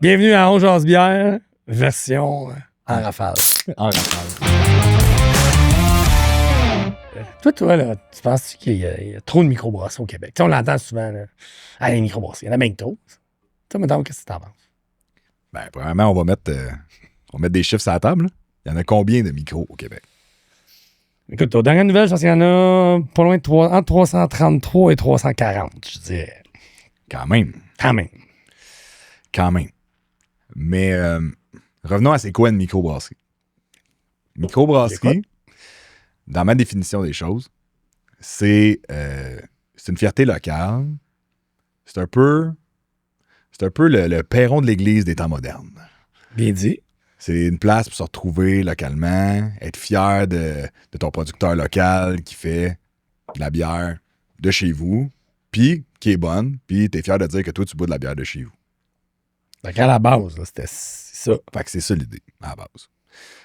Bienvenue à On Jase Bière, version en rafale. En rafale. Toi, là, tu penses qu'il y a trop de microbrasseries au Québec? Tu sais, on l'entend souvent, là. Ah, les microbrasseries, il y en a bien que trop. Toi, mettons, qu'est-ce que tu en penses? Ben, premièrement, on va mettre des chiffres sur la table. Là. Il y en a combien de micros au Québec? Écoute, aux dernières nouvelles, je pense qu'il y en a pas loin de entre 333 et 340, je dirais. Quand même. Quand même. Mais revenons à c'est quoi une microbrasserie. Microbrasserie, dans ma définition des choses, c'est une fierté locale. C'est un peu le perron de l'église des temps modernes. Bien dit. C'est une place pour se retrouver localement, être fier de ton producteur local qui fait de la bière de chez vous, puis qui est bonne, puis t'es fier de dire que toi, tu bois de la bière de chez vous. Donc, à la base, là, c'était ça. Fait que c'est ça l'idée, à la base.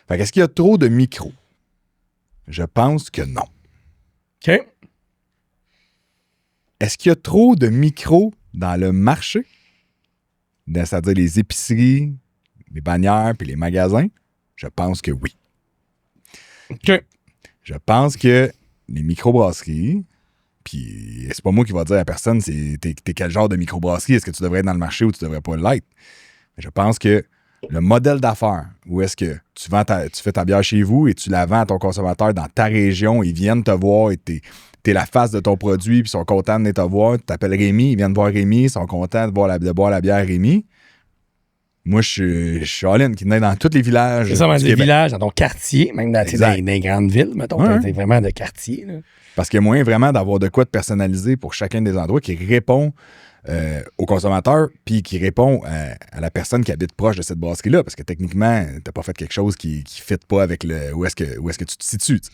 Fait que est-ce qu'il y a trop de micros? Je pense que non. OK. Est-ce qu'il y a trop de micros dans le marché? C'est-à-dire les épiceries, les bannières puis les magasins? Je pense que oui. OK. Je pense que les microbrasseries, puis c'est pas moi qui va dire à personne t'es quel genre de microbrasserie, est-ce que tu devrais être dans le marché ou tu devrais pas l'être? Mais je pense que le modèle d'affaires où est-ce que tu fais ta bière chez vous et tu la vends à ton consommateur dans ta région, ils viennent te voir et t'es la face de ton produit puis ils sont contents de venir te voir, tu t'appelles Rémi, ils viennent voir Rémi, ils sont contents de boire la bière Rémi. Moi, je suis all-in, qui venait dans tous les villages. C'est ça, dans les villages, dans ton quartier, même dans les grandes villes, mettons. Ouais. T'es vraiment de quartier. Là. Parce qu'il y a moyen vraiment d'avoir de quoi de personnaliser pour chacun des endroits qui répond au consommateur puis qui répond à la personne qui habite proche de cette brasserie-là. Parce que techniquement, t'as pas fait quelque chose qui ne fit pas avec où est-ce que tu te situes. T'sais.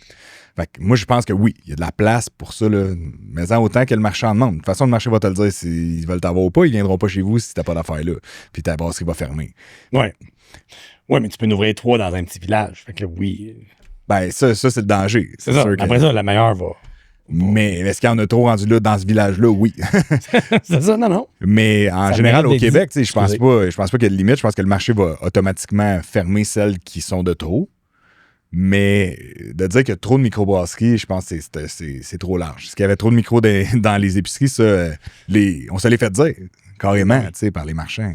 Fait que moi, je pense que oui, il y a de la place pour ça, là, mais en autant que le marché en demande. De toute façon, le marché va te le dire s'ils veulent t'avoir ou pas. Ils viendront pas chez vous si t'as pas d'affaires là. Puis ta brasserie va fermer. Ouais. Ouais, mais tu peux en ouvrir 3 dans un petit village. Fait que là, oui. Ben, ça c'est le danger. C'est ça. Après ça, la meilleure va. Mais est-ce qu'il y en a trop rendu là dans ce village-là? Oui. C'est ça, non. Mais en général, au Québec, je pense pas qu'il y a de limite. Je pense que le marché va automatiquement fermer celles qui sont de trop. Mais de dire qu'il y a trop de microbrasseries, je pense que c'est trop large. Est-ce qu'il y avait trop de micros dans les épiceries, ça, on se les fait dire carrément, par les marchands.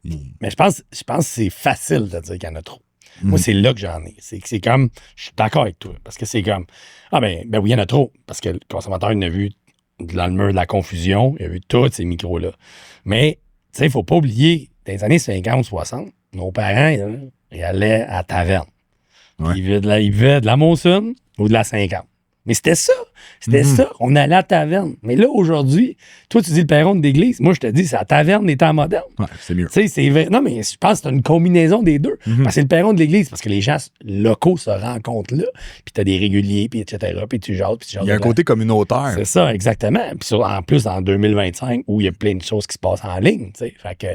Mais je pense que c'est facile de dire qu'il y en a trop. Moi, c'est là que j'en ai. C'est comme, je suis d'accord avec toi, parce que c'est comme, ben oui, il y en a trop, parce que le consommateur, il a vu dans le mur de la confusion, il a vu tous ces micros-là. Mais, tu sais, il ne faut pas oublier, dans les années 50-60, nos parents, ils allaient à la taverne. Ouais. Ils buvaient de la Molson ou de la 50. Mais c'était ça. Ça. On allait à la taverne. Mais là, aujourd'hui, toi, tu dis le perron d'église. Moi, je te dis, c'est la taverne des temps modernes. Ouais, c'est mieux. Tu sais, non, mais je pense que c'est une combinaison des deux. Parce que c'est le perron de l'église, parce que les gens locaux se rencontrent là, puis t'as des réguliers, puis etc., puis tu jases, puis tu jases. Il y a un côté communautaire. C'est ça, exactement. Puis en plus, en 2025, où il y a plein de choses qui se passent en ligne, tu sais. Fait que,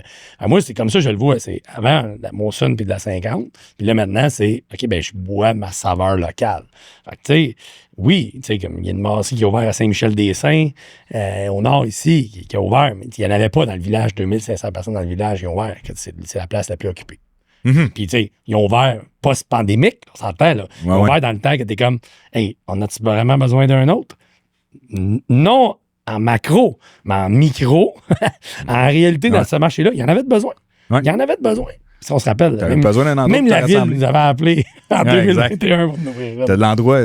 moi, c'est comme ça, je le vois. C'est avant de la Molson puis de la 50. Puis là, maintenant, c'est, OK, ben je bois ma saveur locale. Fait que, tu sais, oui, tu sais, comme il y a une brasserie qui a ouvert à Saint-Michel-des-Saints, au nord ici, qui a ouvert, mais il n'y en avait pas dans le village, 2500 personnes dans le village, ils ont ouvert, c'est la place la plus occupée. Puis, tu sais, ils ont ouvert post-pandémique, on s'entend, là. Ils ont ouvert dans le temps que t'es comme, hey, on a-tu vraiment besoin d'un autre? Non en macro, mais en micro, en réalité, dans ce marché-là, il y en avait de besoin. Il y en avait de besoin. Si on se rappelle, même la ville nous avait appelé en 2021 pour nous ouvrir.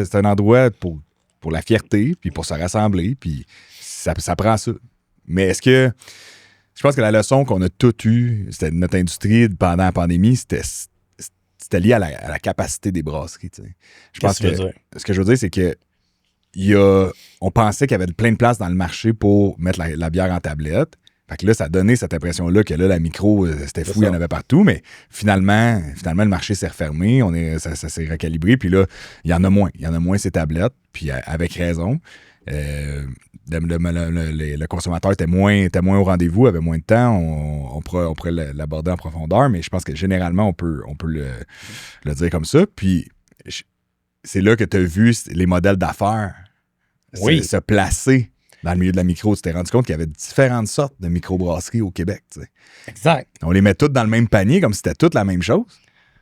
C'est un endroit pour la fierté, puis pour se rassembler, puis ça prend ça. Mais est-ce que... Je pense que la leçon qu'on a toutes eue, c'était notre industrie pendant la pandémie, c'était lié à la capacité des brasseries. Tu sais. Je pense que ce que je veux dire, c'est que on pensait qu'il y avait plein de places dans le marché pour mettre la bière en tablette. Fait que là, ça a donné cette impression-là que là, la micro, c'était fou, il y en avait partout, mais finalement le marché s'est refermé, ça s'est recalibré, puis là, il y en a moins. Il y en a moins ces tablettes, puis avec raison. Le consommateur était moins au rendez-vous, avait moins de temps, on pourrait l'aborder en profondeur, mais je pense que généralement, on peut le dire comme ça. Puis, c'est là que tu as vu les modèles d'affaires se placer dans le milieu de la micro, tu t'es rendu compte qu'il y avait différentes sortes de microbrasseries au Québec. T'sais. Exact. On les met toutes dans le même panier comme si c'était toutes la même chose.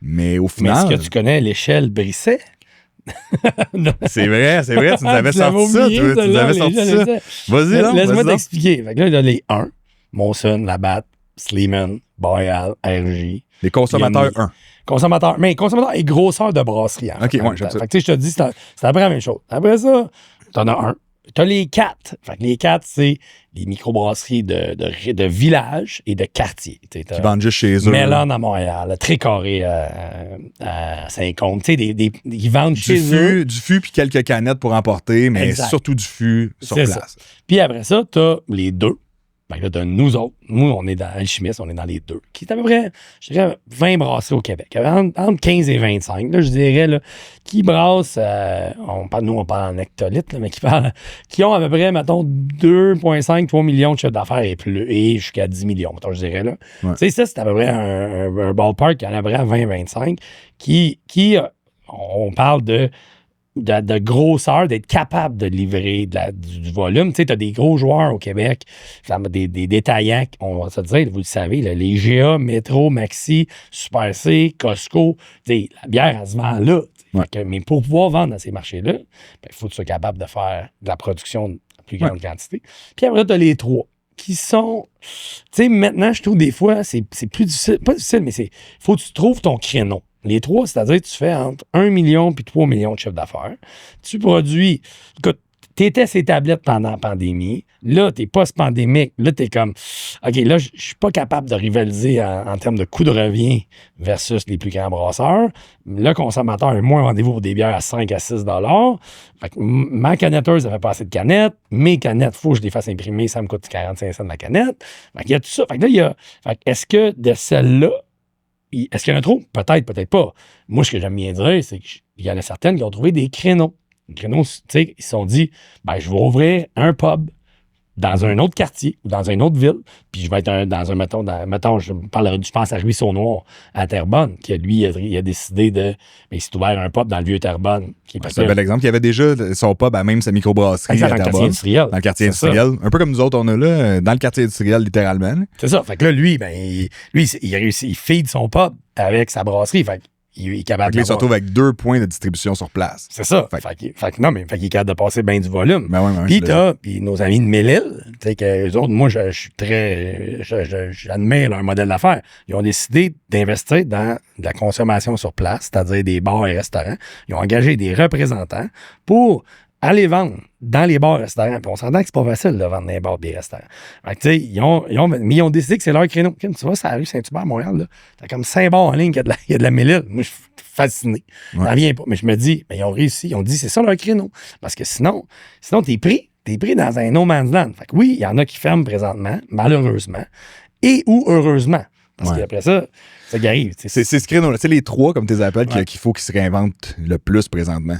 Mais au Mais final. est-ce que tu connais l'échelle Brisset? Non. C'est vrai, tu nous avais Tu l'avais sorti ça. oublié, Tu nous celle-là, avais sorti ça. Vas-y, là. Laisse-moi vas-y donc. t'expliquer. Fait que là, il y a les 1, Monson, Labatt, Sleeman, Boreal, RJ. Les consommateurs 1. Consommateurs, mais consommateurs et grosseurs de brasserie. OK, ouais, j'aime ça. Fait que tu sais, je te dis, c'est à peu près la même chose. Après ça, t'en as 1. T'as les 4. Fait que les 4, c'est les microbrasseries de village et de quartier. Qui vendent juste chez eux. Melon à Montréal, Trécarré à Saint-Côme. Tu sais, ils vendent chez eux. Du fût puis quelques canettes pour emporter, mais Exact. Surtout du fût sur C'est place. Ça. Puis après ça, t'as les 2. Fait que là, t'as nous autres. Nous, on est dans Alchimiste, on est dans les 2. Qui est à peu près, je dirais, 20 brasseries au Québec. Entre 15 et 25, là, je dirais, là, qui brassent, on parle en hectolitres, là, mais qui ont à peu près, mettons, 2,5, 3 millions de chiffre d'affaires et jusqu'à 10 millions, mettons, je dirais. Là. Ouais. Tu sais, ça, c'est à peu près un ballpark qui en a à peu près à 20-25, on parle de grosseur, d'être capable de livrer du volume. Tu sais, tu as des gros joueurs au Québec, des détaillants, on va se dire, vous le savez, là, les GA, Métro, Maxi, Super C, Costco, tu sais, la bière, elle se vend là. Ouais. Mais pour pouvoir vendre dans ces marchés-là, il faut que tu sois capable de faire de la production de plus grande quantité. Puis après, tu as les 3 qui sont... Tu sais, maintenant, je trouve des fois, c'est plus difficile. Pas difficile, mais il faut que tu trouves ton créneau. Les 3, c'est-à-dire que tu fais entre 1 million puis 3 millions de chiffre d'affaires. Tu produis... Écoute, tu étais ces tablettes pendant la pandémie. Là, tu es post-pandémique. Là, tu es comme... OK, là, je suis pas capable de rivaliser en termes de coût de revient versus les plus grands brasseurs. Le consommateur a moins rendez-vous pour des bières à 5 à 6 $. Fait que ma canetteuse, elle fait pas assez de canettes. Mes canettes, il faut que je les fasse imprimer. Ça me coûte 45 cents la canette. Fait qu'il y a tout ça. Fait que là, il y a... Fait que est-ce que de celle-là, est-ce qu'il y en a trop? Peut-être, peut-être pas. Moi, ce que j'aime bien dire, c'est qu'il y en a certaines qui ont trouvé des créneaux. Les créneaux, tu sais, ils se sont dit, ben, je vais ouvrir un pub dans un autre quartier ou dans une autre ville, puis je vais être dans un, mettons, je pense à Ruisseau-Noir, à Terrebonne, qui, lui, il a décidé mais il s'est ouvert un pub dans le vieux Terrebonne. C'est un bel exemple. Il y avait déjà son pub à même sa microbrasserie dans à le quartier Terrebonne. industriel. Dans le quartier industriel. Un peu comme nous autres, on a là, dans le quartier industriel, littéralement. C'est ça. Fait que là, lui, il a réussi, il feed son pub avec sa brasserie. Fait il est capable de. Il se retrouve avec 2 points de distribution sur place. C'est ça. Fait qu'il est capable de passer bien du volume. Ben Puis nos amis de Mélile, tu sais, que eux autres, moi, je suis très. J'admire leur modèle d'affaires. Ils ont décidé d'investir dans de la consommation sur place, c'est-à-dire des bars et restaurants. Ils ont engagé des représentants pour aller vendre dans les bars et restaurants. Puis on s'entend que c'est pas facile de vendre dans les bars et les restaurants. Fait que, tu sais, mais ils ont décidé que c'est leur créneau. Tu vois, c'est la rue Saint-Hubert, Montréal, là. T'as comme 5 bars en ligne qu'il y a de la Mélile. Moi, je suis fasciné. Ouais. Ça vient pas. Mais je me dis, ils ont réussi. Ils ont dit, c'est ça leur créneau. Parce que sinon t'es pris dans un no man's land. Fait que oui, il y en a qui ferment présentement, malheureusement, et ou heureusement. Parce qu'après ça arrive. C'est ce créneau-là. C'est les 3, comme tu les appelles, qu'il faut qu'ils se réinventent le plus présentement.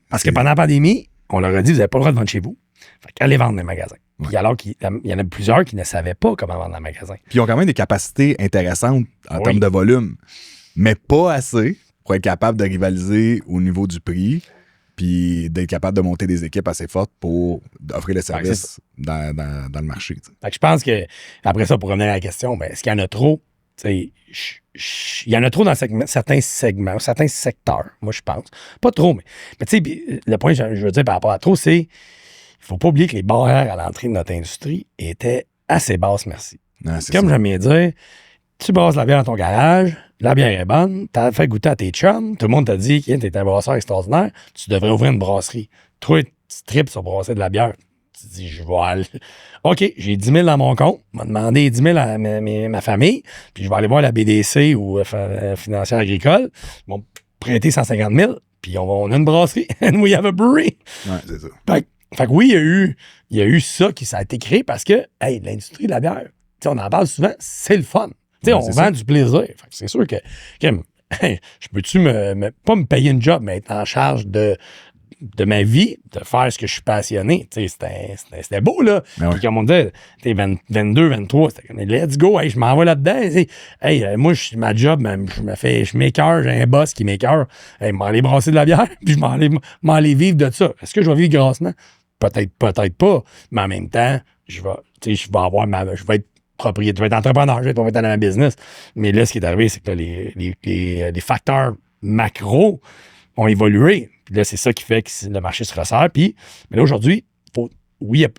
Parce que pendant la pandémie, on leur a dit, vous n'avez pas le droit de vendre chez vous. Fait qu'allez vendre dans les magasins. Puis alors qu'il y en a plusieurs qui ne savaient pas comment vendre dans les magasins. Puis ils ont quand même des capacités intéressantes en termes de volume, mais pas assez pour être capable de rivaliser au niveau du prix, puis d'être capable de monter des équipes assez fortes pour offrir le service dans le marché. Fait que je pense que, après ça, pour revenir à la question, ben, est-ce qu'il y en a trop? Il y en a trop dans certains segments, certains secteurs, moi, je pense. Pas trop, mais tu sais, le point que je veux dire par rapport à trop, c'est il faut pas oublier que les barrières à l'entrée de notre industrie étaient assez basses, merci. Comme j'aime bien dire, tu brasses la bière dans ton garage, la bière est bonne, t'as fait goûter à tes chums, tout le monde t'a dit que t'es un brasseur extraordinaire, tu devrais ouvrir une brasserie. Toi, tu tripes sur brasser de la bière. Tu te dis, je vais aller. OK, j'ai 10 000 dans mon compte. On m'a demandé 10 000 à ma famille. Puis je vais aller voir la BDC ou Financière Agricole. Ils m'ont prêté 150 000. Puis on a une brasserie. And we have a brewery. Ouais, c'est ça. Fait que oui, il y a eu ça ça a été créé parce que, hey, l'industrie de la bière, on en parle souvent, c'est le fun. On vend du plaisir. Fait que c'est sûr que, je peux-tu pas me payer une job, mais être en charge de ma vie, de faire ce que je suis passionné. C'était beau, là. Puis comme on disait, 22, 23, c'était comme, let's go, hey, je m'en vais là-dedans. Hey, moi, ma job, je m'écœure, j'ai un boss qui m'écœure. Hey, m'en aller brasser de la bière, puis je m'en aller vivre de ça. Est-ce que je vais vivre grassement? peut-être pas, mais en même temps, je vais être propriétaire, je vais être entrepreneur, je vais être propriétaire de ma business. Mais là, ce qui est arrivé, c'est que là, les facteurs macro ont évolué. Puis là, c'est ça qui fait que le marché se resserre. Puis, mais là, aujourd'hui,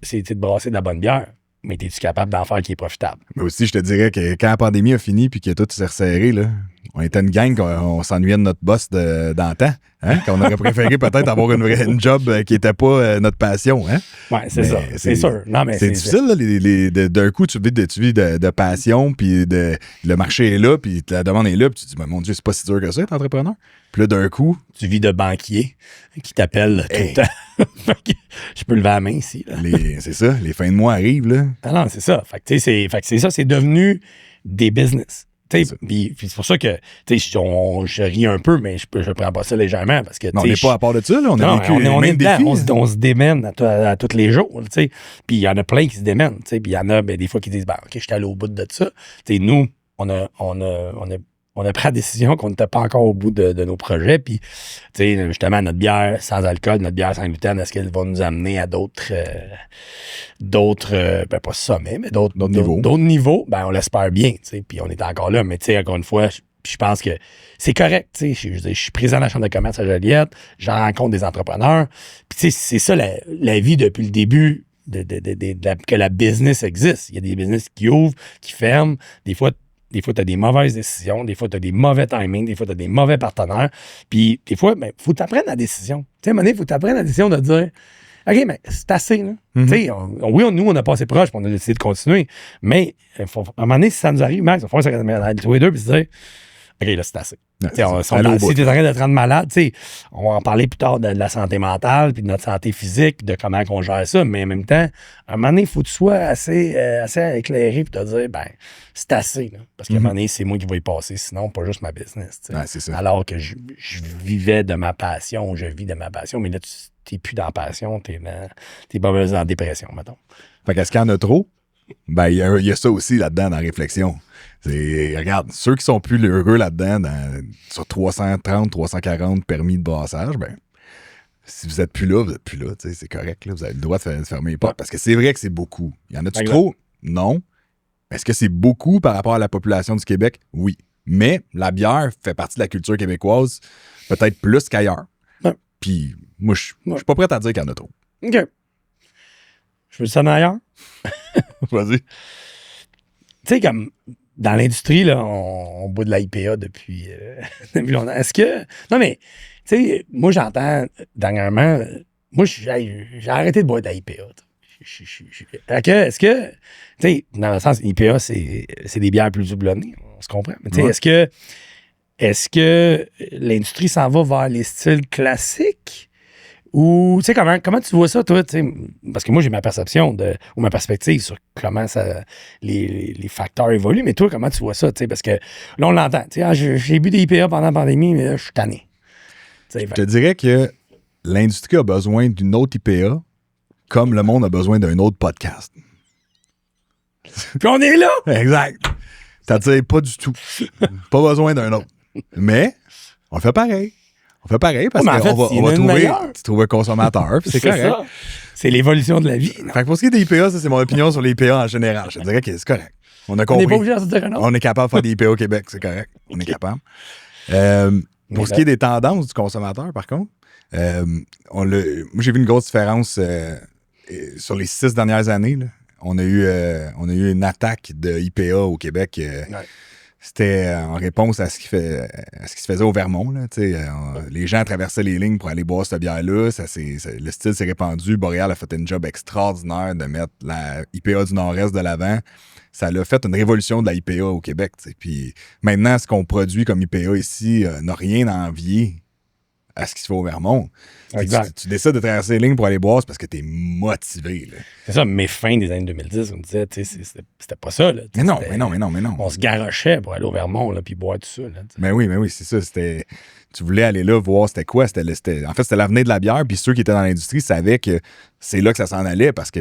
c'est de brasser de la bonne bière, mais es-tu capable d'en faire qui est profitable? Mais aussi, je te dirais que quand la pandémie a fini puis que tout s'est resserré, là, on était une gang, on s'ennuyait de notre boss d'antan. Hein? Qu'on aurait préféré peut-être avoir une job qui n'était pas notre passion. Hein? Oui, c'est ça. C'est sûr. Non, mais c'est difficile, là, d'un coup, tu vis de passion, puis le marché est là, puis la demande est là, puis tu te dis, mon Dieu, c'est pas si dur que ça, être entrepreneur. Puis là, d'un coup. Tu vis de banquier qui t'appelle tout le temps. Je peux lever la main ici. Là. C'est ça, les fins de mois arrivent, là. Ah non, c'est ça. Fait que c'est ça, c'est devenu des business. Puis c'est pour ça que je ris un peu, mais je prends pas ça légèrement. Parce que, non, on n'est pas à part de ça, là. On a vécu on est défis. On se démène à tous les jours. Puis il y en a plein qui se démènent. Puis il y en a des fois qui disent OK, je suis allé au bout de ça. Nous, on a pris la décision qu'on n'était pas encore au bout de nos projets. Puis, justement, notre bière sans alcool, notre bière sans gluten, est-ce qu'elle va nous amener à d'autres pas sommets, mais d'autres niveaux? Ben, on l'espère bien, puis on est encore là. Mais, encore une fois, je pense que c'est correct. Je suis président de la Chambre de commerce à Joliette, j'en rencontre des entrepreneurs. Puis, c'est ça la vie depuis le début que la business existe. Il y a des business qui ouvrent, qui ferment. Des fois, tu as des mauvaises décisions, des fois, tu as des mauvais timings, des fois, tu as des mauvais partenaires. Puis, des fois, il faut t'apprendre la décision. Tu sais, à un moment donné, il faut t'apprendre la décision de dire OK, mais c'est assez, là. Tu sais, nous, on a passé proche, puis on a décidé de continuer. Mais, à un moment donné, si ça nous arrive, Max, il va falloir se mettre tous les deux, puis se dire OK, là, c'est assez. Si tu es en train de te rendre malade, on va en parler plus tard de la santé mentale, puis de notre santé physique, puis de comment on gère ça. Mais en même temps, à un moment donné, il faut que tu sois assez éclairé pour te dire, c'est assez. Là, parce qu'à un moment donné, c'est moi qui vais y passer, sinon, pas juste ma business. Ouais, c'est ça. Alors que je vivais de ma passion, je vis de ma passion, mais là, tu n'es plus dans la passion, tu es pas mal en dépression, mettons. Fait qu'est-ce qu'il y en a trop? Il y a ça aussi là-dedans dans la réflexion. Regarde, ceux qui sont plus heureux là-dedans, sur 330, 340 permis de brassage, si vous êtes plus là, vous êtes plus là. C'est correct. Là, vous avez le droit de fermer les portes. Parce que c'est vrai que c'est beaucoup. Il y en a-tu trop? Non. Est-ce que c'est beaucoup par rapport à la population du Québec? Oui. Mais la bière fait partie de la culture québécoise, peut-être plus qu'ailleurs. Ouais. Puis moi, je suis pas prêt à dire qu'il y en a trop. OK. Je veux ça ailleurs? Vas-y. Tu sais, comme dans l'industrie, là, on boit de la IPA depuis longtemps. Est-ce que. Non, mais, tu sais, moi, j'entends dernièrement. Moi, j'ai arrêté de boire de la IPA. Est-ce que. Tu sais, dans le sens, IPA, c'est des bières plus doublonnées. On se comprend. Mais, tu sais, est-ce que l'industrie s'en va vers les styles classiques? Ou, tu sais, comment tu vois ça, toi? Parce que moi, j'ai ma perception ou ma perspective sur comment les facteurs évoluent. Mais toi, comment tu vois ça? Parce que là, on l'entend. J'ai bu des IPA pendant la pandémie, mais là, je suis tanné. Je te dirais que l'industrie a besoin d'une autre IPA comme le monde a besoin d'un autre podcast. Puis on est là! Exact. C'est-à-dire, pas du tout. Pas besoin d'un autre. Mais, on fait pareil. On fait pareil parce qu'on va trouver un consommateur, puis c'est correct. Ça. C'est l'évolution de la vie. Fait que pour ce qui est des IPA, ça, c'est mon opinion sur les IPA en général. Je te dirais que c'est correct. On a compris. On n'est pas obligé de se dire un autre. On est capable de faire des IPA au Québec, c'est correct. On est capable. Pour ce qui est des tendances du consommateur, par contre, moi, j'ai vu une grosse différence sur les 6 dernières années. Là. On a eu une attaque de IPA au Québec. C'était en réponse à ce qui se faisait au Vermont. Là, les gens traversaient les lignes pour aller boire cette bière-là. Le style s'est répandu. Boréal a fait un job extraordinaire de mettre la IPA du Nord-Est de l'avant. Ça a fait une révolution de la IPA au Québec. Puis maintenant, ce qu'on produit comme IPA ici n'a rien à envier à ce qui se fait au Vermont. Tu décides de traverser les lignes pour aller boire, c'est parce que t'es motivé. Là. C'est ça, mais fin des années 2010, on disait, c'était pas ça. Là, mais non. On se garochait pour aller au Vermont, là, puis boire tout ça. Là, mais oui, c'est ça. Tu voulais aller là voir c'était quoi. En fait, c'était l'avenir de la bière, puis ceux qui étaient dans l'industrie savaient que c'est là que ça s'en allait, parce que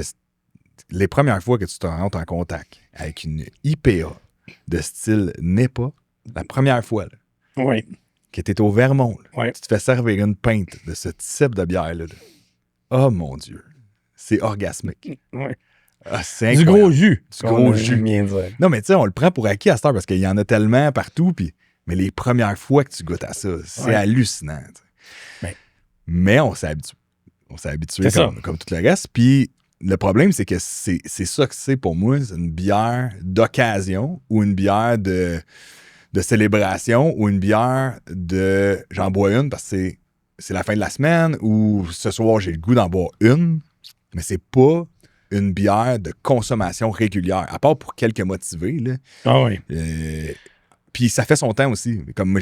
les premières fois que tu te rentres en contact avec une IPA de style NEPA, la première fois, là, oui. Que tu es au Vermont, ouais. Tu te fais servir une pinte de ce type de bière-là. Oh mon Dieu! c'est orgasmique. Ouais. Ah, c'est Du incroyable. gros jus. Du gros jus. Bien dire. Non, mais tu sais, on le prend pour acquis à cette heure parce qu'il y en a tellement partout. Mais les premières fois que tu goûtes à ça, c'est hallucinant. Mais on s'est habitué. On s'est habitué comme tout le reste. Puis le problème, c'est que c'est ça que c'est pour moi. C'est une bière d'occasion ou une bière de célébration ou une bière de j'en bois une parce que c'est la fin de la semaine ou ce soir, j'ai le goût d'en boire une. Mais c'est pas une bière de consommation régulière, à part pour quelques motivés. Là. Ah oui. Puis ça fait son temps aussi. Comme moi,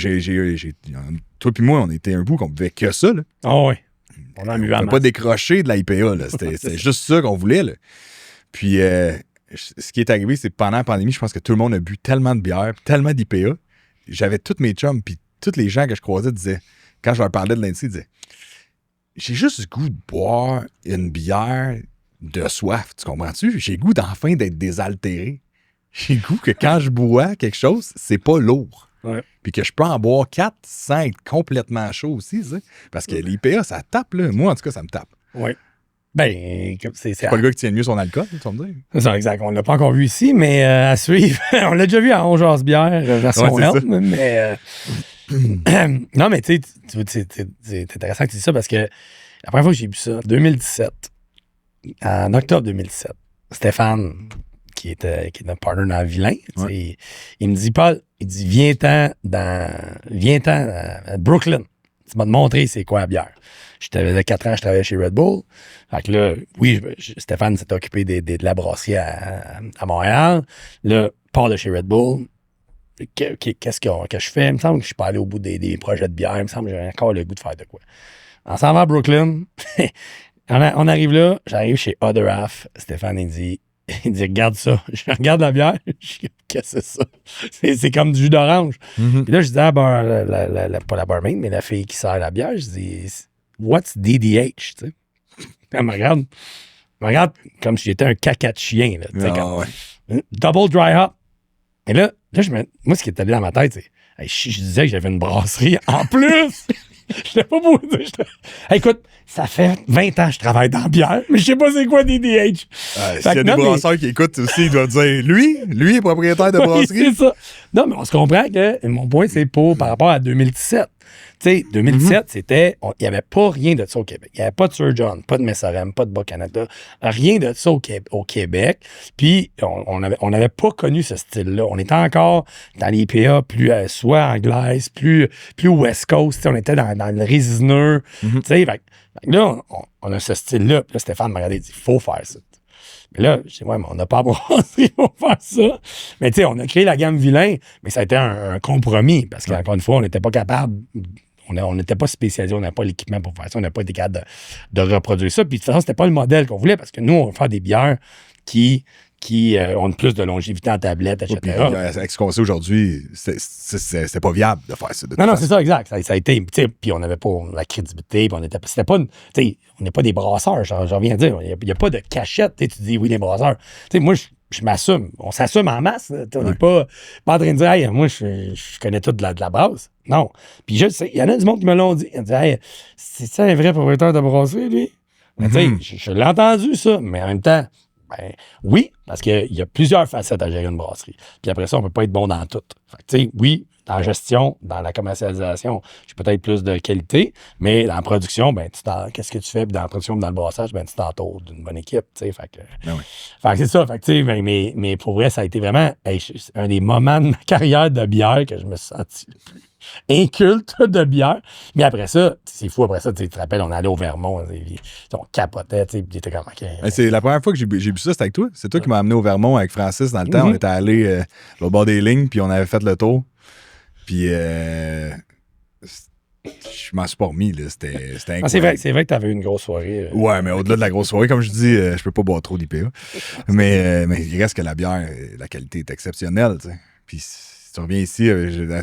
toi puis moi, on était un bout qu'on buvait que ça. Là. Ah oui. On ne pouvait pas décrocher de la IPA. C'était juste ça qu'on voulait. Là. Puis ce qui est arrivé, c'est que pendant la pandémie, je pense que tout le monde a bu tellement de bière, tellement d'IPA. J'avais tous mes chums, puis tous les gens que je croisais disaient, quand je leur parlais de l'industrie, ils disaient j'ai juste le goût de boire une bière de soif, tu comprends-tu? J'ai le goût d'enfin d'être désaltéré. J'ai le goût que quand je bois quelque chose, c'est pas lourd. Ouais. Puis que je peux en boire 4 sans être complètement chaud aussi, tu sais. Parce que l'IPA, ça tape, là. Moi, en tout cas, ça me tape. Oui. Ben, c'est pas le gars qui tient mieux son alcool, tu vas me dire. C'est ça, exact. On l'a pas encore vu ici, mais à suivre. On l'a déjà vu à On Jase Bière, version Helm, mais... non, mais tu sais, c'est intéressant que tu dis ça parce que la première fois que j'ai bu ça, 2017, en octobre 2017, Stéphane, qui est notre partner dans Vilain, il me dit, Paul, il dit, viens-t'en à Brooklyn. Tu m'as montré c'est quoi la bière. J'avais 4 ans, je travaillais chez Red Bull. Fait que là, oui, Stéphane s'est occupé de la brasserie à Montréal. Là, part de chez Red Bull. Qu'est-ce que je fais? Il me semble que je suis pas allé au bout des projets de bière. Il me semble que j'ai encore le goût de faire de quoi. On s'en va à Brooklyn. On arrive là. J'arrive chez Other Half. Stéphane, il dit, regarde ça. Je regarde la bière. Je dis, qu'est-ce que c'est ça? C'est comme du jus d'orange. Mm-hmm. Puis là, je dis pas la barmaid, mais la fille qui sert la bière, je dis, what's DDH? Tu sais? Elle me regarde comme si j'étais un caca de chien. Là, double dry hop. Et là moi, ce qui est allé dans ma tête, c'est, je disais que j'avais une brasserie en plus. Je l'ai pas beau dire. Écoute, ça fait 20 ans que je travaille dans la bière, mais je sais pas c'est quoi DDH. S'il y a des brasseurs qui écoutent aussi, ils doivent dire, lui est propriétaire de brasserie. Oui, c'est ça. Non, mais on se comprend que mon point, c'est par rapport à 2017. Tu sais, 2017, il n'y avait pas rien de ça au Québec. Il n'y avait pas de Sir John, pas de Messorem, pas de Bas-Canada, rien de ça au Québec. Puis, on n'avait pas connu ce style-là. On était encore dans les PA plus soit anglaise, plus West Coast. On était dans le résineux. Tu sais, là, on a ce style-là. Puis là, Stéphane m'a regardé et dit, il faut faire ça. Mais là, je dis, ouais, mais on n'a pas brassé pour faire ça. Mais tu sais, on a créé la gamme Vilain, mais ça a été un compromis parce qu'encore une fois, on n'était pas capable, on n'était pas spécialisé, on n'avait pas l'équipement pour faire ça, on n'a pas été capable de reproduire ça. Puis de toute façon, c'était pas le modèle qu'on voulait parce que nous, on veut faire des bières qui ont plus de longévité en tablette, etc. Puis, avec ce qu'on sait aujourd'hui, c'est pas viable de faire ça. Non, c'est ça, exact. Ça a été, puis on n'avait pas la crédibilité, puis c'était pas, on n'est pas des brasseurs, j'en reviens à dire. Il n'y a pas de cachette, tu dis oui, les brasseurs. Moi, je m'assume, on s'assume en masse. On n'est pas en train de dire, hey, moi, je connais tout de la base. Non. Puis je sais, il y en a du monde qui me l'ont dit. Ils dit, hey, c'est ça un vrai propriétaire de brasserie, lui? Mais je l'ai entendu, ça, mais en même temps, ben oui, parce qu'il y a plusieurs facettes à gérer une brasserie. Puis après ça, on ne peut pas être bon dans tout. Fait que, oui, dans la gestion, dans la commercialisation, j'ai peut-être plus de qualité, mais dans la production, ben qu'est-ce que tu fais? Puis dans la production, dans le brassage, ben tu t'entoures d'une bonne équipe. Fait que c'est ça. Fait que, mais pour vrai, ça a été vraiment un des moments de ma carrière de bière que je me suis senti le plus inculte de bière. Mais après ça, c'est fou, après ça, tu te rappelles, on allait au Vermont, on capotait, tu sais, puis t'étais comme, OK. C'est la première fois que j'ai bu ça, c'était avec toi. C'est toi qui m'as amené au Vermont avec Francis dans le temps. On était allé au bord des lignes, puis on avait fait le tour. Puis je m'en suis pas remis, là. C'était incroyable. C'est vrai que t'avais eu une grosse soirée. Ouais, mais au-delà de la grosse soirée, comme je dis, je peux pas boire trop d'IPA. mais il reste que la bière, la qualité est exceptionnelle, tu sais. Puis si tu reviens ici,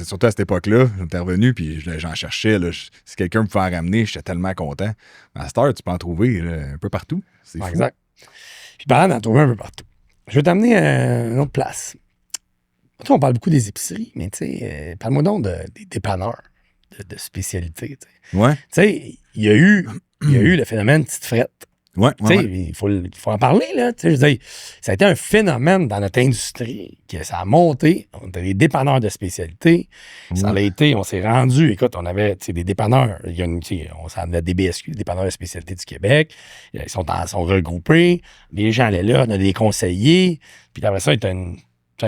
surtout à cette époque-là, j'étais revenu, puis j'en cherchais. Là, si quelqu'un me pouvait en ramener, j'étais tellement content. Mais à cette heure, tu peux en trouver là, un peu partout. C'est fou. Exact. Puis parlant d'en trouver un peu partout, je vais t'amener à une autre place. Tu sais, on parle beaucoup des épiceries, mais tu sais, parle-moi donc des dépanneurs de spécialité. T'sais. Ouais. Tu sais, il y a eu le phénomène petite frette. Ouais, Tu sais, ouais. il faut en parler, là. Tu sais, je veux dire, ça a été un phénomène dans notre industrie, que ça a monté. On était des dépanneurs de spécialité. Ça a été, on s'est rendu, écoute, on avait, tu sais, des dépanneurs. Il y a on s'en a des DBSQ, des dépanneurs de spécialité du Québec. Ils sont regroupés. Les gens allaient là, on a des conseillers. Puis après ça, t'as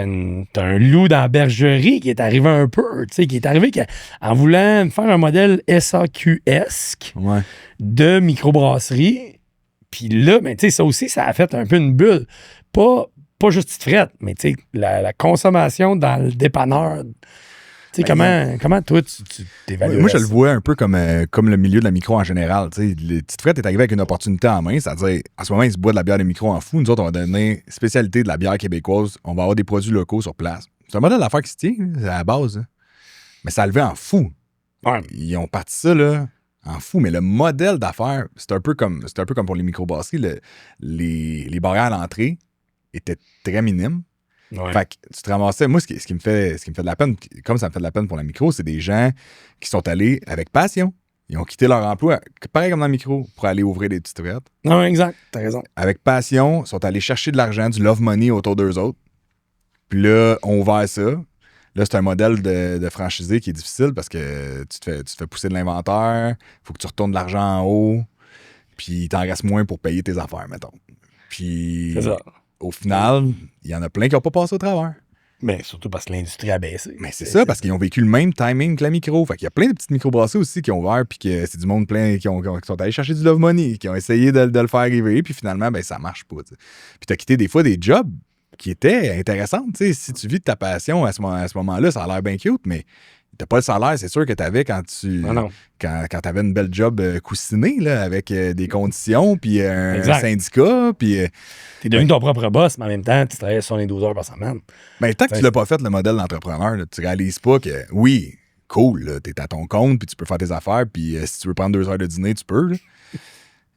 un loup dans la bergerie qui est arrivé un peu, tu sais, qui est arrivé en voulant faire un modèle SAQ-esque Ouais. de microbrasserie. Puis là, ben, tu sais, ça aussi, ça a fait un peu une bulle. Pas juste petite frette, mais tu sais, la consommation dans le dépanneur. Tu sais, comment toi, tu t'évalues? Moi, je le vois un peu comme le milieu de la micro en général. Tu sais, le Petite Frette est arrivé avec une opportunité en main, c'est-à-dire, en ce moment, il se boit de la bière de micro en fou. Nous autres, on va donner spécialité de la bière québécoise. On va avoir des produits locaux sur place. C'est un modèle d'affaires qui se tient, c'est à la base. Hein. Mais ça a levé en fou. Ouais. Ils ont parti ça, là, en fou. Mais le modèle d'affaires, c'est un peu comme pour les microbrasseries. Les barrières à l'entrée étaient très minimes. Ouais. Fait que tu te ramassais. Moi, ce qui me fait de la peine, comme ça me fait de la peine pour la micro, c'est des gens qui sont allés avec passion. Ils ont quitté leur emploi, pareil comme dans le micro, pour aller ouvrir des petites frettes. Non, exact, t'as raison. Avec passion, ils sont allés chercher de l'argent, du love money autour d'eux autres. Puis là, on ouvert ça. Là, c'est un modèle de franchisé qui est difficile parce que tu te fais pousser de l'inventaire, il faut que tu retournes de l'argent en haut, puis il t'en reste moins pour payer tes affaires, mettons. Puis, C'est ça. au final, il y en a plein qui n'ont pas passé au travers. Mais surtout parce que l'industrie a baissé. Mais c'est ça, parce qu'ils ont vécu le même timing que la micro. Fait qu'il y a plein de petites microbrasseries aussi qui ont ouvert, puis que c'est du monde plein qui sont allés chercher du love money, qui ont essayé de le faire arriver, puis finalement, ben ça marche pas. T'sais. Puis t'as quitté des fois des jobs qui étaient intéressants. T'sais. Si tu vis de ta passion à ce moment-là, ça a l'air bien cute, mais t'as pas le salaire, c'est sûr que t'avais quand t'avais une belle job coussinée, là, avec des conditions, puis un syndicat, puis... T'es devenu ton propre boss, mais en même temps, tu travaillais sur les 12 heures par semaine. Mais tant que tu l'as pas fait, le modèle d'entrepreneur, là, tu réalises pas que, oui, cool, t'es à ton compte, puis tu peux faire tes affaires, puis si tu veux prendre 2 heures de dîner, tu peux, là.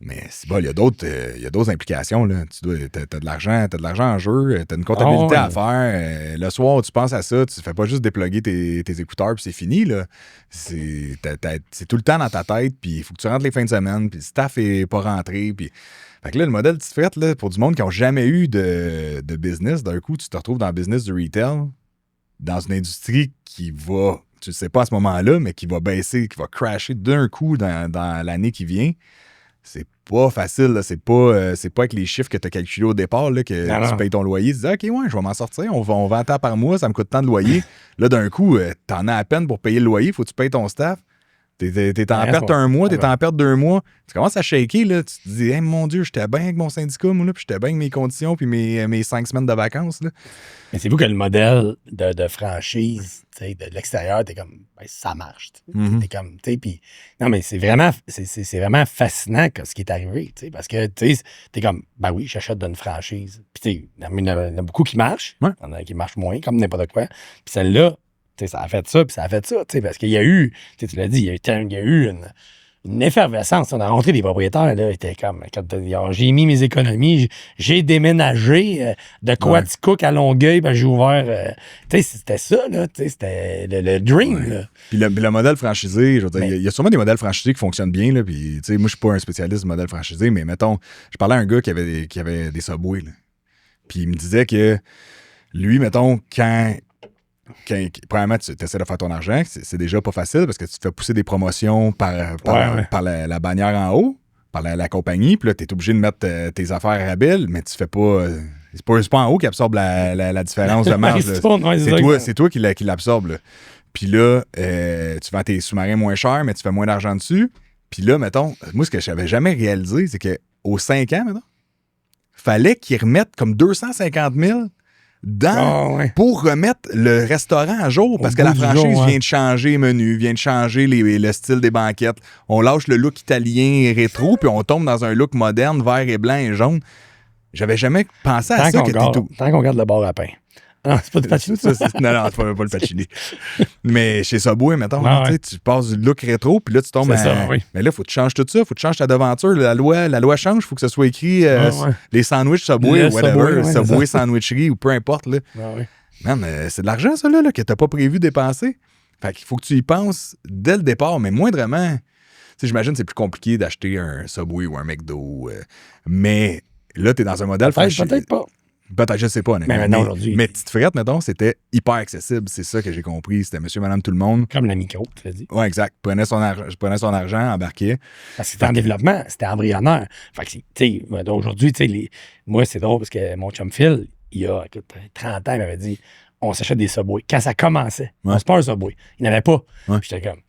Mais c'est bon, il y a d'autres implications. Là. T'as de l'argent en jeu, t'as une comptabilité à faire. Le soir, tu penses à ça, tu fais pas juste déploguer tes écouteurs puis c'est fini. Là. C'est tout le temps dans ta tête, puis il faut que tu rentres les fins de semaine, puis le staff est pas rentré. Puis... Fait que là, le modèle Petite Frette, là, pour du monde qui n'a jamais eu de business, d'un coup, tu te retrouves dans le business du retail, dans une industrie qui va, tu le sais pas à ce moment-là, mais qui va baisser, qui va crasher d'un coup dans l'année qui vient. C'est pas facile, là. C'est pas avec les chiffres que tu as calculés au départ là, que tu payes ton loyer. Tu dis, OK, ouais, je vais m'en sortir, on vend tant par mois, ça me coûte tant de loyer. Là, d'un coup, t'en as à peine pour payer le loyer, faut que tu payes ton staff. T'es en perte un mois, t'es en perte 2 mois. Tu commences à shaker, là. Tu te dis, hey, mon Dieu, j'étais bien avec mon syndicat, moi, là, puis j'étais bien avec mes conditions, puis mes 5 semaines de vacances, là. Mais c'est vous que le modèle de franchise, de l'extérieur, t'es comme, ben, ça marche. T'es comme, tu sais, puis. Non, mais c'est vraiment fascinant ce qui est arrivé, tu sais, parce que, tu sais, t'es comme, ben oui, j'achète d'une franchise. Puis, tu sais, il y en a beaucoup qui marchent, il y en a qui marchent moins, comme n'importe quoi. Puis celle-là, ça a fait ça, puis ça a fait ça, parce qu'il y a eu, tu l'as dit, il y a eu une effervescence. On a rencontré des propriétaires, là, étaient comme, j'ai mis mes économies, j'ai déménagé de Quaticook à Longueuil, ben j'ai ouvert, c'était ça, là, c'était le dream, là. Puis le modèle franchisé, je veux dire, il y a sûrement des modèles franchisés qui fonctionnent bien, là, puis, moi, je suis pas un spécialiste du modèle franchisé, mais mettons, je parlais à un gars qui avait des Subway, là, puis il me disait que lui, mettons, premièrement, tu essaies de faire ton argent, c'est déjà pas facile parce que tu te fais pousser des promotions par la bannière en haut, par la compagnie, puis là, tu es obligé de mettre tes affaires à rabais, mais tu fais pas. C'est pas en haut qui absorbe la différence de marge. C'est toi qui l'absorbe. Là. Puis là, tu vends tes sous-marins moins chers, mais tu fais moins d'argent dessus. Puis là, mettons, moi, ce que je n'avais jamais réalisé, c'est qu'aux 5 ans, mettons, fallait qu'ils remettent comme 250 000 pour remettre le restaurant à jour, parce que la franchise vient de changer le menu, vient de changer le style des banquettes. On lâche le look italien rétro, puis on tombe dans un look moderne, vert et blanc et jaune. J'avais jamais pensé à ça. Tant qu'on garde le bar à pain. Non, c'est pas du Pacini. Non, c'est pas le Pacini. Mais chez Subway, mettons, tu passes du look rétro, puis là, tu tombes Mais là, il faut que tu changes tout ça, il faut que tu changes ta devanture. La loi change, il faut que ce soit écrit les sandwichs Subway ou whatever, Subway sandwicherie ou peu importe. Là. Man, c'est de l'argent, ça, là que tu n'as pas prévu dépenser. Fait qu'il faut que tu y penses dès le départ, mais moindrement. sais, j'imagine que c'est plus compliqué d'acheter un Subway ou un McDo. Mais là, t'es dans un modèle Peut-être pas. Peut-être, je sais pas, honnêtement. Mais maintenant, aujourd'hui. Mais Petite Frette, mettons, c'était hyper accessible. C'est ça que j'ai compris. C'était monsieur, madame, tout le monde. Comme la micro, tu l'as dit. Ouais, exact. Prenais son argent, embarquait. Parce que c'était en développement, c'était embryonnaire. Fait que, tu sais, aujourd'hui, tu sais, moi, c'est drôle parce que mon chum Phil, il y a 30 ans, il m'avait dit on s'achète des Subway. Quand ça commençait, on se passe un Subway. Il n'avait pas. Ouais. J'étais comme.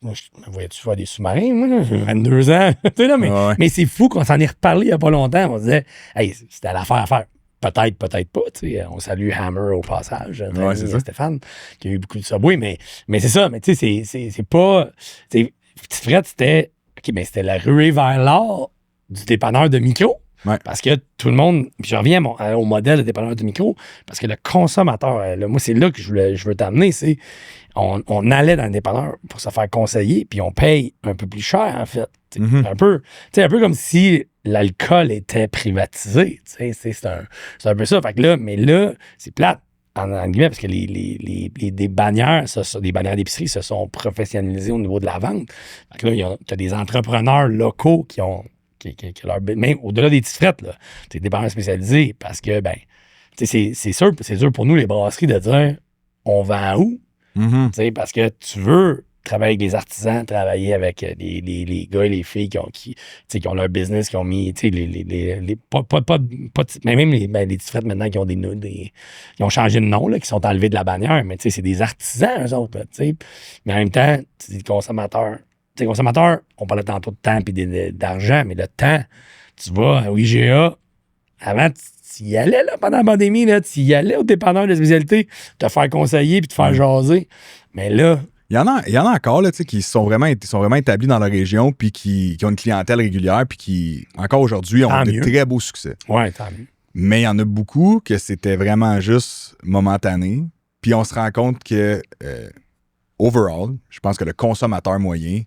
Moi, voyais-tu faire des sous-marins, moi, là? J'ai 22 ans. Tu sais, là, mais c'est fou qu'on s'en est reparlé il n'y a pas longtemps. On se disait, hey, c'était l'affaire à faire. Peut-être pas. Tu sais, on salue Hammer au passage. Ouais, c'est ça. Stéphane, qui a eu beaucoup de Subway. Mais c'est ça. Mais tu sais, c'est pas. Petite Frette, c'était. OK, ben c'était la ruée vers l'or du dépanneur de micro. Ouais. Parce que tout le monde. Puis je reviens au modèle de dépanneur de micro. Parce que le consommateur, là, moi, c'est là que je veux t'amener. C'est. On allait dans le dépanneur pour se faire conseiller, puis on paye un peu plus cher, en fait. Un peu comme si l'alcool était privatisé. C'est un peu ça. Fait que là, mais là, c'est plate, en guillemets, parce que des bannières, des bannières d'épicerie se sont professionnalisées au niveau de la vente. Fait que là, tu as des entrepreneurs locaux qui ont leur... Même au-delà des petites frettes, là, des bannières spécialisées, parce que, ben, c'est sûr, c'est dur pour nous, les brasseries, de dire, on vend où? Parce que tu veux travailler avec des artisans, travailler avec les gars et les filles qui ont leur business, qui ont mis, mais même les petites frettes maintenant qui ont qui ont changé de nom, là, qui sont enlevés de la bannière, mais c'est des artisans, eux autres, mais en même temps, tu dis consommateur. Consommateur, on parlait tantôt de temps et d'argent, mais le temps, tu vas au IGA, avant, tu y allais là, pendant la pandémie, tu y allais au dépanneur de spécialité, te faire conseiller puis te faire jaser. Mais là. Il y en a encore là, qui sont vraiment établis dans la région puis qui ont une clientèle régulière puis qui, encore aujourd'hui, ont de très beaux succès. Ouais, tant mieux. Mais il y en a beaucoup que c'était vraiment juste momentané. Puis on se rend compte que, overall, je pense que le consommateur moyen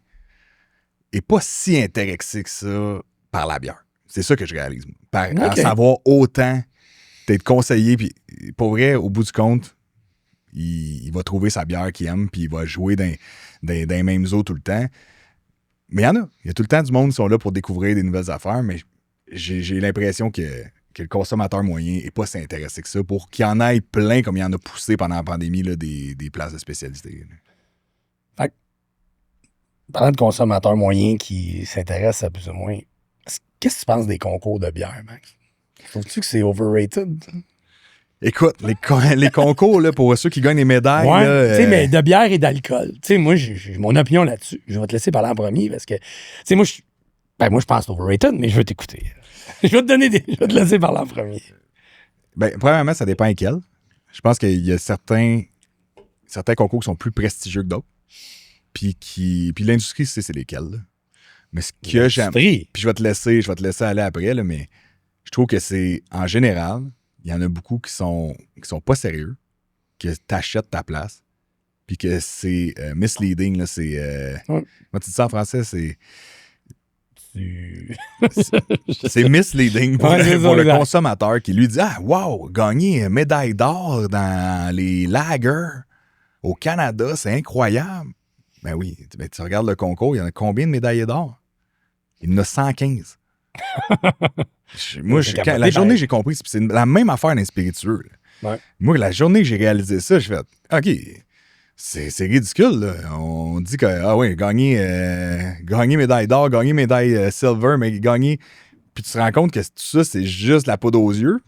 est pas si intéressé que ça par la bière. C'est ça que je réalise. À savoir autant d'être conseillé, puis pour vrai, au bout du compte, il va trouver sa bière qu'il aime, puis il va jouer dans les mêmes eaux tout le temps. Mais il y en a. Il y a tout le temps du monde qui sont là pour découvrir des nouvelles affaires, mais j'ai l'impression que le consommateur moyen n'est pas si intéressé que ça pour qu'il y en ait plein comme il y en a poussé pendant la pandémie là, des places de spécialité. Fait, parlant de consommateur moyen qui s'intéresse à plus ou moins, qu'est-ce que tu penses des concours de bière, Max? Trouves-tu que c'est overrated? Écoute, les concours, là, pour ceux qui gagnent les médailles... Ouais, tu sais, mais de bière et d'alcool. Tu sais, moi, j'ai mon opinion là-dessus. Je vais te laisser parler en premier parce que, tu sais, moi, je pense que c'est overrated, mais je veux t'écouter. Je vais te laisser parler en premier. Ben, premièrement, ça dépend lesquels. Je pense qu'il y a certains concours qui sont plus prestigieux que d'autres. Puis l'industrie, c'est lesquels, là. Mais ce que j'aime... Puis je vais te laisser aller après, là, mais je trouve que c'est, en général, il y en a beaucoup qui sont pas sérieux, que t'achètes ta place, puis que c'est misleading, là, c'est... Moi, tu dis ça en français, c'est... C'est misleading pour le consommateur qui lui dit « Ah, wow, gagner une médaille d'or dans les lagers au Canada, c'est incroyable! » Ben oui, tu regardes le concours, il y en a combien de médaillés d'or? Il y en a 115. Moi, la journée que j'ai compris, c'est la même affaire d'un spiritueux. Ouais. Moi, la journée que j'ai réalisé ça, je fais « OK, c'est ridicule. Là. On dit que, ah oui, gagner médaille d'or, gagner médaille silver, mais gagner... Puis tu te rends compte que tout ça, c'est juste la poudre aux yeux.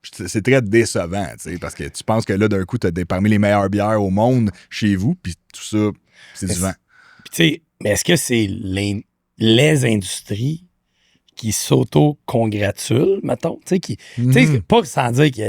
C'est très décevant, tu sais, parce que tu penses que là, d'un coup, tu as parmi les meilleures bières au monde chez vous, puis tout ça, c'est du vent. Puis tu sais, mais est-ce que c'est les industries qui s'auto-congratulent, mettons, tu sais, pas sans dire qu'il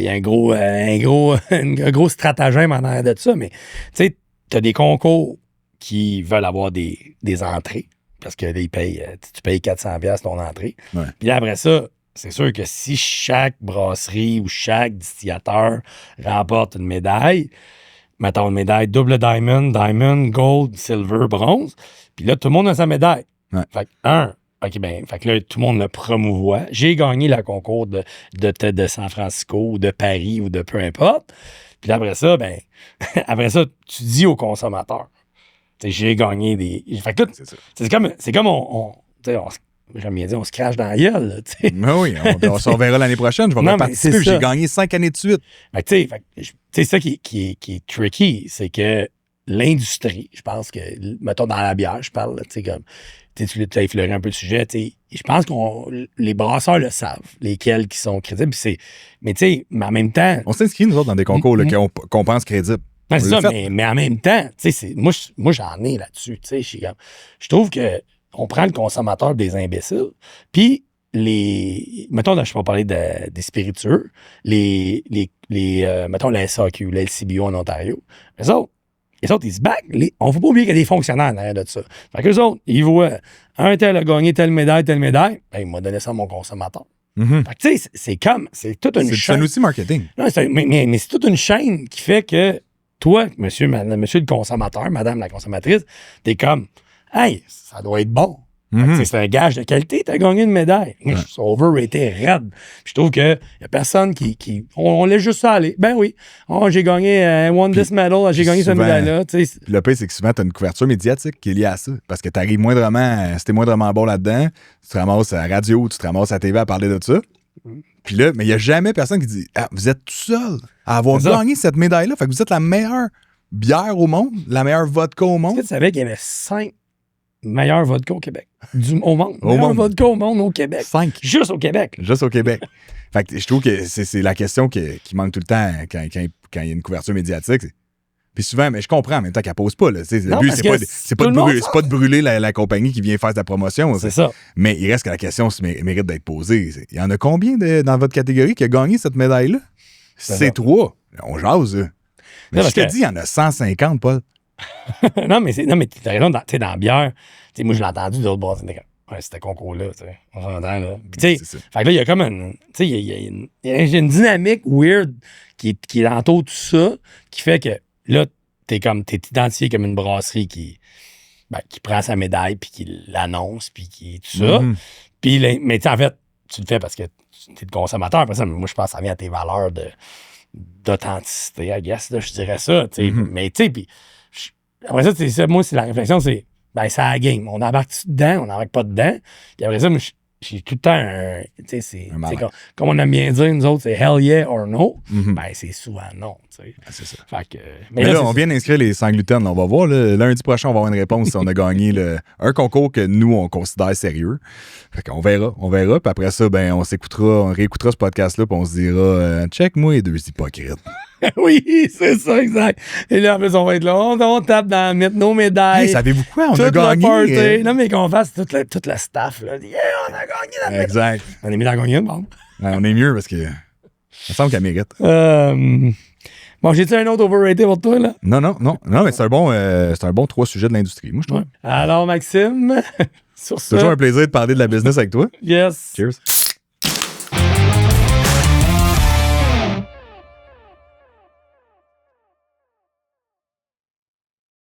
y a un gros stratagème en arrière de ça, mais tu sais, t'as des concours qui veulent avoir des entrées, parce que là, tu payes 400$ ton entrée. Ouais. Puis après ça, c'est sûr que si chaque brasserie ou chaque distillateur remporte une médaille, mettons une médaille double diamond, gold, silver, bronze, puis là, tout le monde a sa médaille. Ouais. Fait que, fait que là, tout le monde le promouvoit. J'ai gagné le concours de San Francisco ou de Paris ou de peu importe. Puis après ça, après ça, tu dis au consommateur, sais, j'ai gagné des. Fait que tout, C'est ça. c'est comme tu sais, j'aime bien dire, on se crache dans la gueule, tu sais. Mais oui, on s'en reverra l'année prochaine. Je vais Non, mais participer. c'est ça. J'ai gagné 5 années de suite. Fait que, tu sais, c'est ça qui est tricky, c'est que l'industrie, je pense que, mettons dans la bière, je parle, tu sais, comme, tu as effleuré un peu le sujet, tu sais, je pense que les brasseurs le savent, lesquels qui sont crédibles, mais tu sais, mais en même temps... On s'inscrit, nous autres, dans des concours là, qu'on pense crédibles. Ben, c'est ça, mais en même temps, tu sais, moi, j'en ai là-dessus, tu sais, je trouve que on prend le consommateur des imbéciles, puis mettons, là, je vais parler des spiritueux, mettons, la SAQ, la LCBO en Ontario, les autres, ils se battent. On ne faut pas oublier qu'il y a des fonctionnaires derrière de ça. Fait qu'eux autres, ils voient un tel a gagné telle médaille, ben, il m'a donné ça à mon consommateur. Mm-hmm. Fait que, tu sais, c'est toute une chaîne. C'est un outil marketing. Non, mais c'est toute une chaîne qui fait que toi, monsieur le consommateur, madame la consommatrice, t'es comme, hey, ça doit être bon. Mm-hmm. C'est un gage de qualité, t'as gagné une médaille. Ouais. C'est overrated, raide. Puis je trouve qu'il n'y a personne on laisse juste ça aller. Ben oui, j'ai gagné won this medal, j'ai gagné cette médaille-là. Puis le pire, c'est que souvent, tu as une couverture médiatique qui est liée à ça. Parce que tu arrives si t'es moindrement bon là-dedans, tu te ramasses à la radio, tu te ramasses à la TV à parler de ça. Puis là, mais il n'y a jamais personne qui dit vous êtes tout seul à avoir gagné cette médaille-là. Fait que vous êtes la meilleure bière au monde, la meilleure vodka au monde. Est-ce que tu savais qu'il y avait 5 meilleurs vodka au Québec? Au monde. Meilleur vodka au monde au Québec. 5. Juste au Québec. Juste au Québec. Fait que je trouve que c'est la question qui manque tout le temps quand il y a une couverture médiatique. Puis souvent, mais je comprends en même temps qu'elle pose pas. Là. Le but, c'est pas de brûler la compagnie qui vient faire sa promotion. C'est ça. Mais il reste que la question mérite d'être posée. Il y en a combien dans votre catégorie qui a gagné cette médaille-là? C'est 3. On jase. Mais je te dis, il y en a 150, Paul. non, mais t'as raison, dans la bière. Moi, je l'ai entendu d'autres bord. C'était concours-là, on s'entend, là. Puis, fait que là, il y a comme il y a une dynamique weird qui entoure tout ça, qui fait que là, t'es identifié comme une brasserie qui prend sa médaille, puis qui l'annonce, puis qui tout ça. Mm-hmm. Puis, mais en fait, tu le fais parce que t'es le consommateur. Après ça, moi, je pense que ça vient à tes valeurs d'authenticité, I guess, là, je dirais ça. Mm-hmm. Mais, tu sais, puis après ça, c'est ça, moi, c'est la réflexion, c'est c'est la game. On embarque dedans, on n'embarque pas dedans. Puis après ça, moi, j'ai tout le temps comme on aime bien dire, nous autres, c'est hell yeah or no. Mm-hmm. C'est souvent non. C'est ça. Fait que, mais là, on vient d'inscrire les sans gluten. On va voir. Lundi prochain, on va avoir une réponse si on a gagné un concours que nous, on considère sérieux. Fait qu'on verra. Puis après ça, on réécoutera ce podcast-là, puis on se dira check-moi les deux hypocrites. Oui, c'est ça, exact. Et là, en plus, on va être là. On tape dans nos médailles. Hey, savez-vous quoi? On a gagné. Non, mais qu'on fasse toute la staff. Là. Yeah, on a gagné la médaille. Exact. On est mis dans la gagnante, bon. On est mieux parce que ça me semble qu'elle mérite. Bon, j'ai-tu un autre overrated pour toi, là? Non, mais c'est un bon 3 sujets de l'industrie, moi, je trouve. Ouais. Alors, Maxime, sur ça. Toujours un plaisir de parler de la business avec toi. Yes. Cheers.